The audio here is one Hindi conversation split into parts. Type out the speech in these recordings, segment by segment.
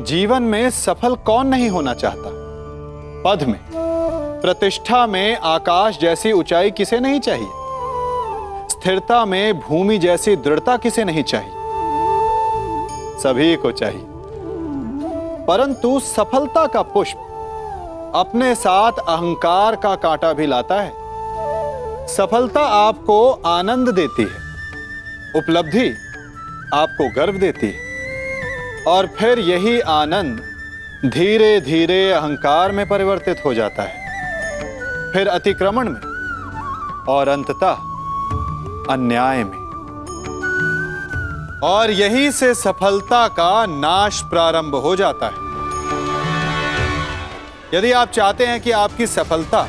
जीवन में सफल कौन नहीं होना चाहता। पद में, प्रतिष्ठा में आकाश जैसी ऊंचाई किसे नहीं चाहिए। स्थिरता में भूमि जैसी दृढ़ता किसे नहीं चाहिए। सभी को चाहिए, परंतु सफलता का पुष्प अपने साथ अहंकार का कांटा भी लाता है। सफलता आपको आनंद देती है, उपलब्धि आपको गर्व देती है, और फिर यही आनंद धीरे धीरे अहंकार में परिवर्तित हो जाता है, फिर अतिक्रमण में, और अंततः अन्याय में। और यहीं से सफलता का नाश प्रारंभ हो जाता है। यदि आप चाहते हैं कि आपकी सफलता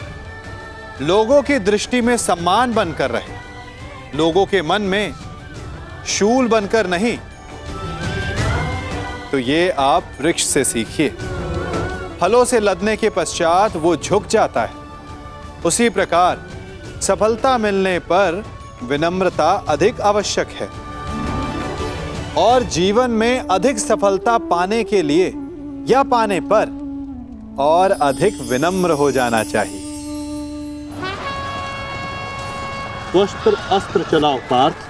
लोगों की दृष्टि में सम्मान बनकर रहे, लोगों के मन में शूल बनकर नहीं, तो ये आप वृक्ष से सीखिए। फलों से लदने के पश्चात वो झुक जाता है, उसी प्रकार सफलता मिलने पर विनम्रता अधिक आवश्यक है। और जीवन में अधिक सफलता पाने के लिए या पाने पर और अधिक विनम्र हो जाना चाहिए। वस्त्र अस्त्र चलाओ पार्थ।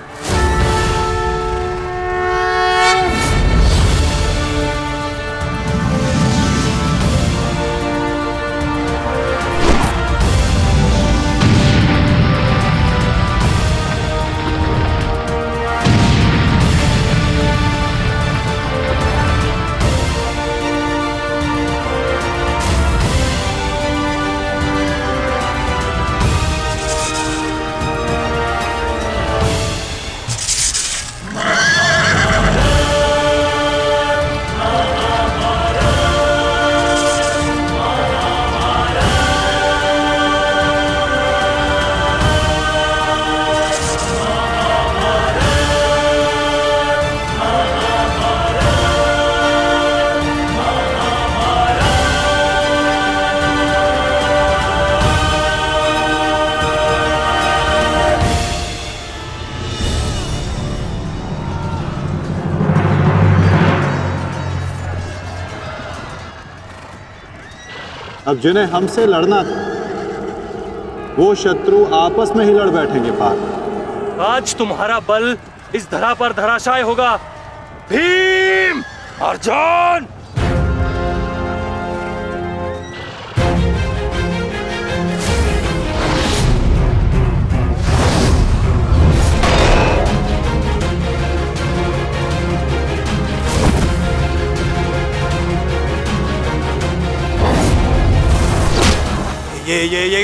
अब जिन्हें हमसे लड़ना था वो शत्रु आपस में ही लड़ बैठेंगे पार्थ। आज तुम्हारा बल इस धरा पर धराशाय होगा। भीम, अर्जुन!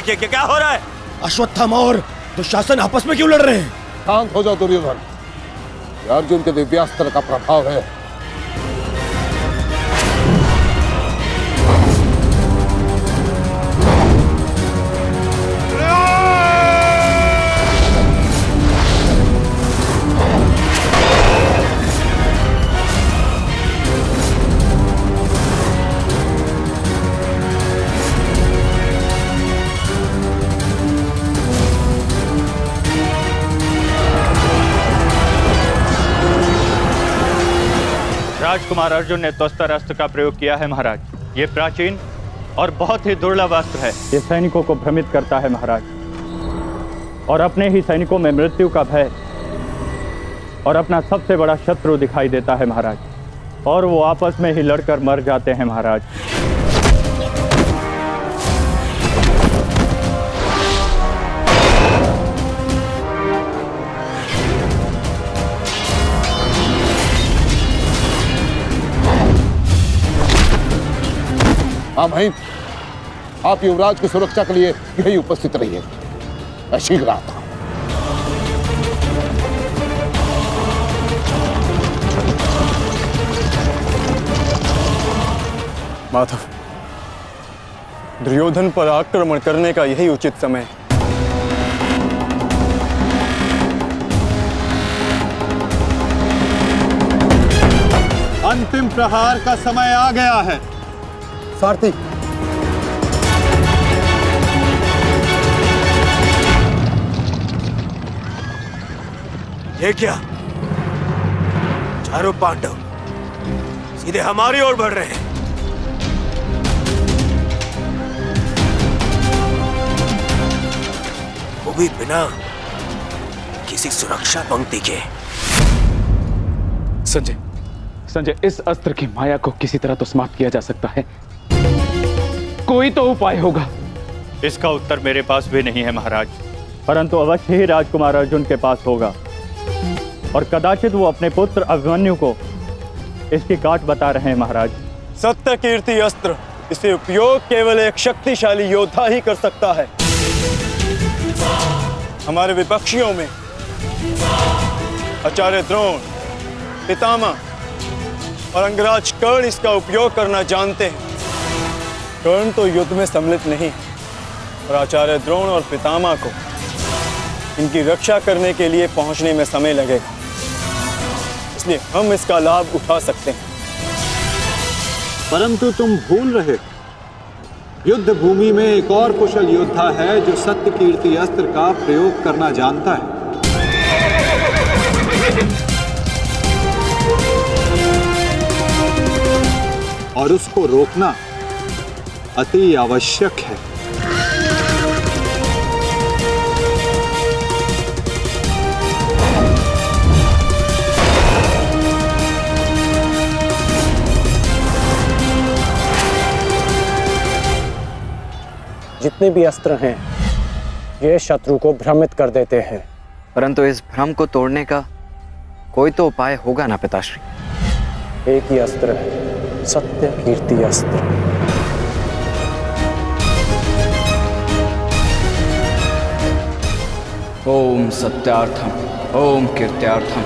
ये क्या हो रहा है? अश्वत्थामा और दुशासन आपस में क्यों लड़ रहे हैं? शांत हो जाओ दुर्योधन, ये अर्जुन के दिव्यास्त्र का प्रभाव है। राजकुमार अर्जुन ने त्वस्तर अस्त्र का प्रयोग किया है महाराज। ये प्राचीन और बहुत ही दुर्लभ अस्त्र है। ये सैनिकों को भ्रमित करता है महाराज, और अपने ही सैनिकों में मृत्यु का भय और अपना सबसे बड़ा शत्रु दिखाई देता है महाराज, और वो आपस में ही लड़कर मर जाते हैं महाराज। हाँ भाई, आप युवराज की सुरक्षा के लिए यही उपस्थित रहिए। मैं शीघ्र आता हूं। माधव, दुर्योधन पर आक्रमण करने का यही उचित समय है। अंतिम प्रहार का समय आ गया है। सारथी, ये क्या? चारों पांडव सीधे हमारी ओर बढ़ रहे हैं। वो भी बिना किसी सुरक्षा पंक्ति के। संजय, इस अस्त्र की माया को किसी तरह तो समाप्त किया जा सकता है। कोई तो उपाय होगा। इसका उत्तर मेरे पास भी नहीं है महाराज। परंतु अवश्य ही राजकुमार अर्जुन के पास होगा, और कदाचित वो अपने पुत्र अभिमन्यु को इसकी काट बता रहे हैं महाराज। सत्य कीर्ति अस्त्र, इसे उपयोग केवल एक शक्तिशाली योद्धा ही कर सकता है। हमारे विपक्षियों में आचार्य द्रोण, पितामह और अंगराज कर्ण इसका उपयोग करना जानते हैं। कर्ण तो युद्ध में सम्मिलित नहीं, और आचार्य द्रोण और पितामह को इनकी रक्षा करने के लिए पहुंचने में समय लगेगा, इसलिए हम इसका लाभ उठा सकते हैं। परंतु तुम भूल रहे, युद्ध भूमि में एक और कुशल योद्धा है जो सत्य कीर्ति अस्त्र का प्रयोग करना जानता है। और उसको रोकना अति आवश्यक है। जितने भी अस्त्र हैं, ये शत्रु को भ्रमित कर देते हैं। परंतु इस भ्रम को तोड़ने का कोई तो उपाय होगा ना पिताश्री? एक ही अस्त्र है, सत्य कीर्ति अस्त्र। ओम सत्यार्थम, ओम कीर्त्यार्थम,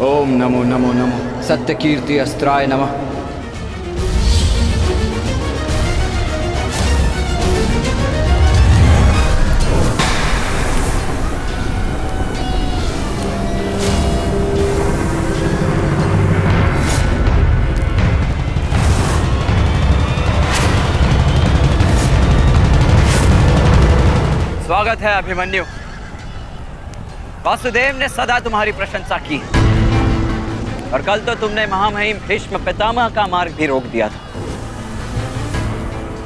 ओम नमो नमो नमो सत्य कीर्ति अस्त्राय नमः। स्वागत है अभिमन्यु। वासुदेव ने सदा तुम्हारी प्रशंसा की, और कल तो तुमने महामहिम भीष्म पितामह का मार्ग भी रोक दिया था।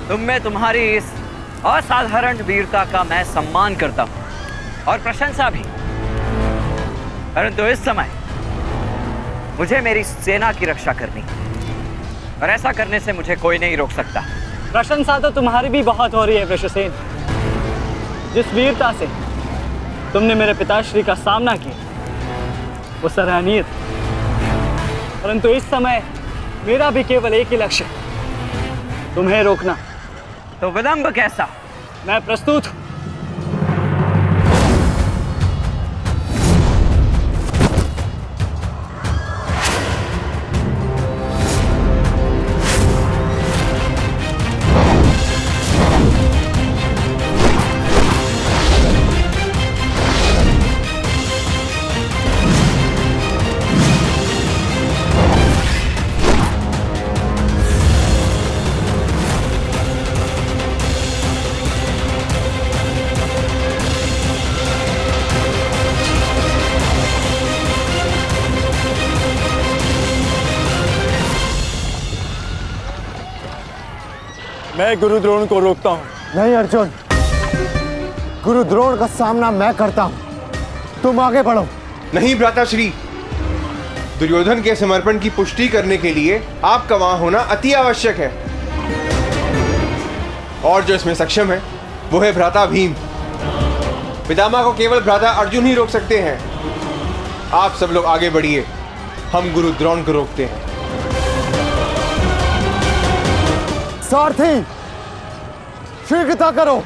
तुम में तुम्हारी इस असाधारण वीरता का मैं सम्मान करता हूं, और प्रशंसा भी। परंतु इस समय मुझे मेरी सेना की रक्षा करनी, और ऐसा करने से मुझे कोई नहीं रोक सकता। प्रशंसा तो तुम्हारी भी बहुत हो रही है वृषसेन। जिस वीरता से तुमने मेरे पिताश्री का सामना किया वो सराहनीय था। परंतु इस समय मेरा भी केवल एक ही लक्ष्य है, तुम्हें रोकना। तो विलंब कैसा? मैं प्रस्तुत हूं। मैं गुरु द्रोण को रोकता हूँ। नहीं अर्जुन, गुरु द्रोण का सामना मैं करता हूं, तुम आगे बढ़ो। नहीं भ्राताश्री, दुर्योधन के समर्पण की पुष्टि करने के लिए आपका वहां होना अति आवश्यक है, और जो इसमें सक्षम है वो है भ्राता भीम। पितामह को केवल भ्राता अर्जुन ही रोक सकते हैं। आप सब लोग आगे बढ़िए, हम गुरु द्रोण को रोकते हैं। सारथी, शीघ्रता करो।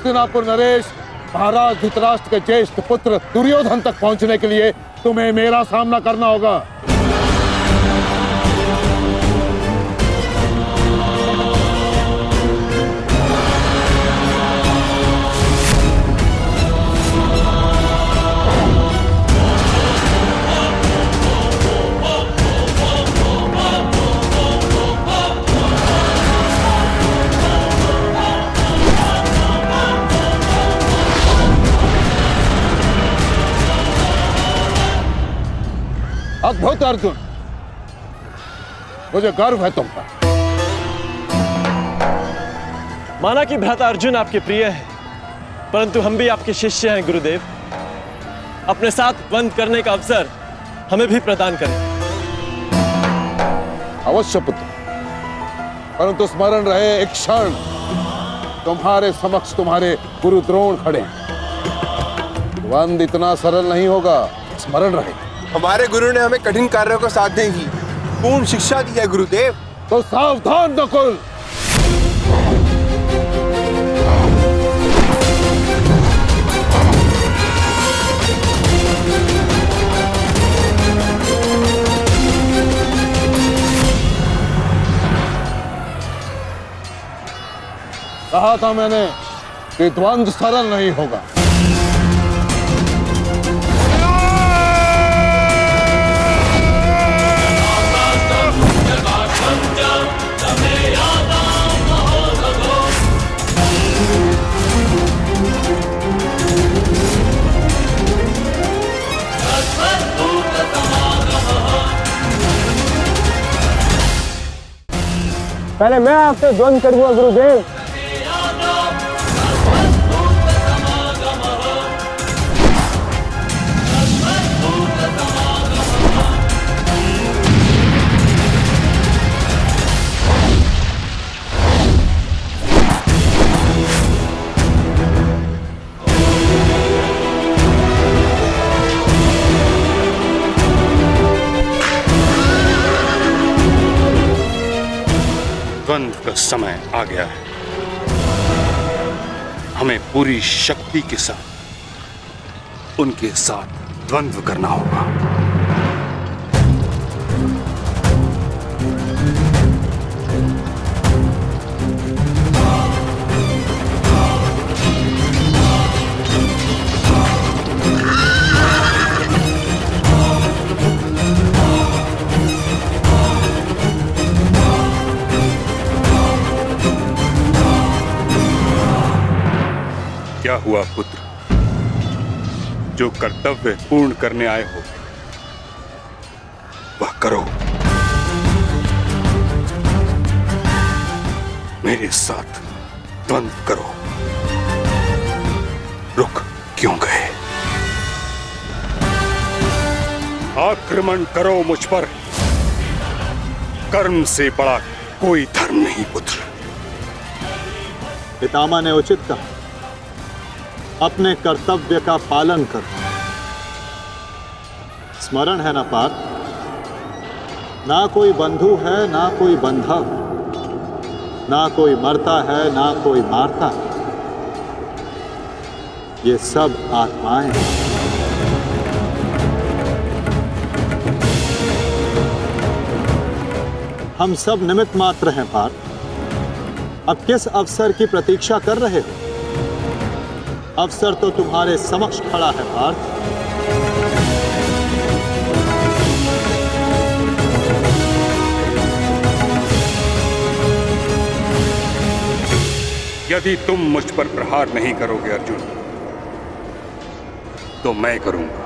हस्तिनापुर नरेश, महाराज धृतराष्ट्र के ज्येष्ठ पुत्र दुर्योधन तक पहुंचने के लिए तुम्हें मेरा सामना करना होगा। अद्भुत अर्जुन, मुझे गर्व है तुम पर। माना कि भ्राता अर्जुन आपके प्रिय है, परंतु हम भी आपके शिष्य हैं गुरुदेव। अपने साथ द्वंद्व करने का अवसर हमें भी प्रदान करें। अवश्य पुत्र, परंतु स्मरण रहे एक क्षण तुम्हारे समक्ष तुम्हारे गुरु द्रोण खड़े हैं। द्वंद्व इतना सरल नहीं होगा, स्मरण रहे। हमारे गुरु ने हमें कठिन कार्यों को साधने की पूर्ण शिक्षा दी है गुरुदेव। तो सावधान नकुल। कहा था मैंने कि द्वंद्व सरल नहीं होगा। पहले मैं आपसे द्वंद्व करूंगा गुरुदेव। द्वंद्व का समय आ गया है। हमें पूरी शक्ति के साथ उनके साथ द्वंद्व करना होगा। क्या हुआ पुत्र? जो कर्तव्य पूर्ण करने आए हो वह करो। मेरे साथ द्वंद्व करो। रुक क्यों गए? आक्रमण करो मुझ पर। कर्म से बड़ा कोई धर्म नहीं पुत्र। पितामह ने उचित कहा, अपने कर्तव्य का पालन कर। स्मरण है ना पार्थ, ना कोई बंधु है ना कोई बंधा, ना कोई मरता है ना कोई मारता है। ये सब आत्माएं हैं। हम सब निमित्त मात्र हैं पार्थ। अब किस अवसर की प्रतीक्षा कर रहे हो? अवसर तो तुम्हारे समक्ष खड़ा है पार्थ। यदि तुम मुझ पर प्रहार नहीं करोगे अर्जुन, तो मैं करूंगा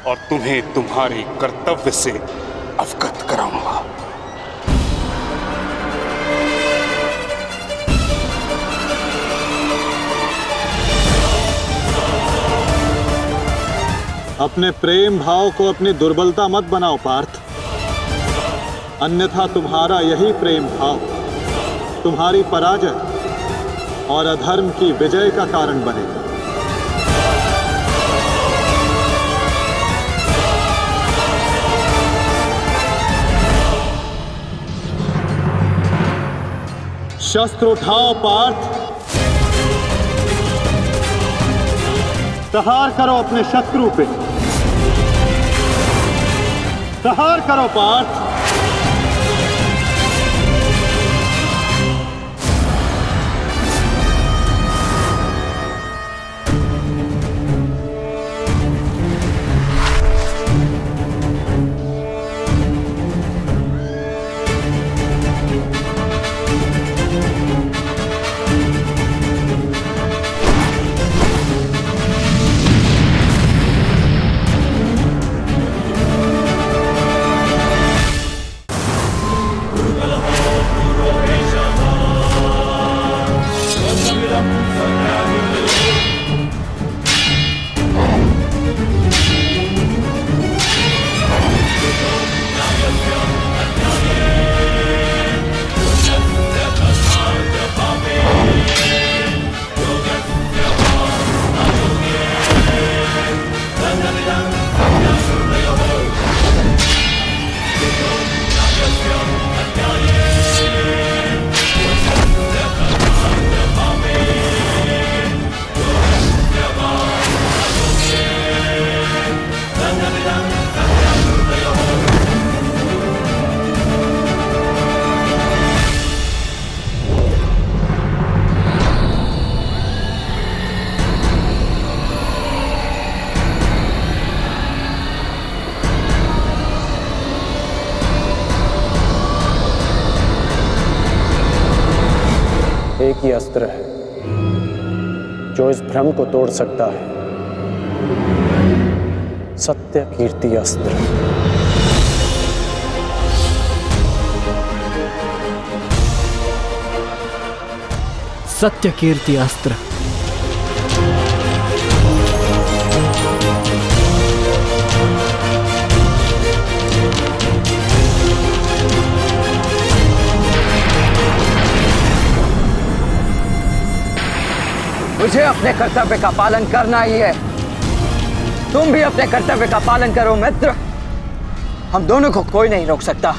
और तुम्हें तुम्हारे कर्तव्य से अवगत कराऊंगा। अपने प्रेम भाव को अपनी दुर्बलता मत बनाओ पार्थ, अन्यथा तुम्हारा यही प्रेम भाव तुम्हारी पराजय और अधर्म की विजय का कारण बनेगा। शस्त्र उठाओ पार्थ, प्रहार करो अपने शत्रु पे। प्रहार करो पार्थ। एक ही अस्त्र है जो इस भ्रम को तोड़ सकता है, सत्य कीर्ति अस्त्र। सत्य कीर्ति अस्त्र। मुझे अपने कर्तव्य का पालन करना ही है। तुम भी अपने कर्तव्य का पालन करो मित्र। हम दोनों को कोई नहीं रोक सकता।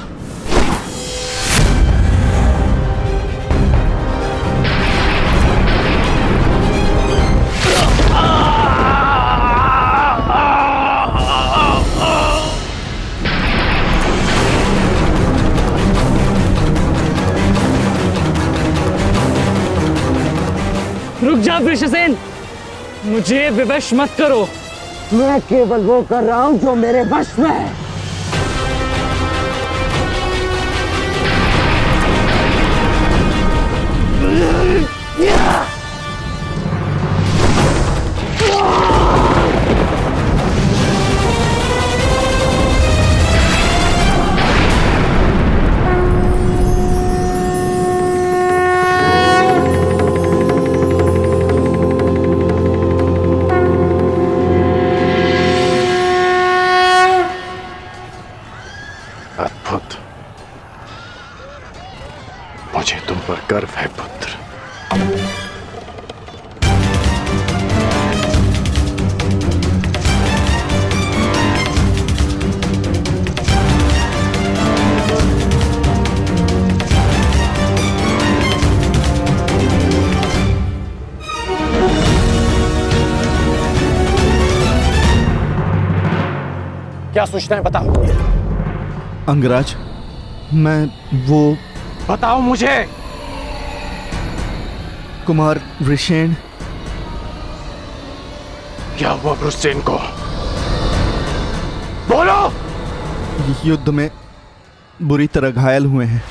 रुक जा वृषसेन, मुझे विवश मत करो। मैं केवल वो कर रहा हूं जो मेरे वश में है। अद्भुत। मुझे तुम पर गर्व है पुत्र। क्या सूचना है बताओ। अंगराज, मैं वो बताओ मुझे। कुमार वृषेण। क्या हुआ वृषसेन को? बोलो। युद्ध में बुरी तरह घायल हुए हैं।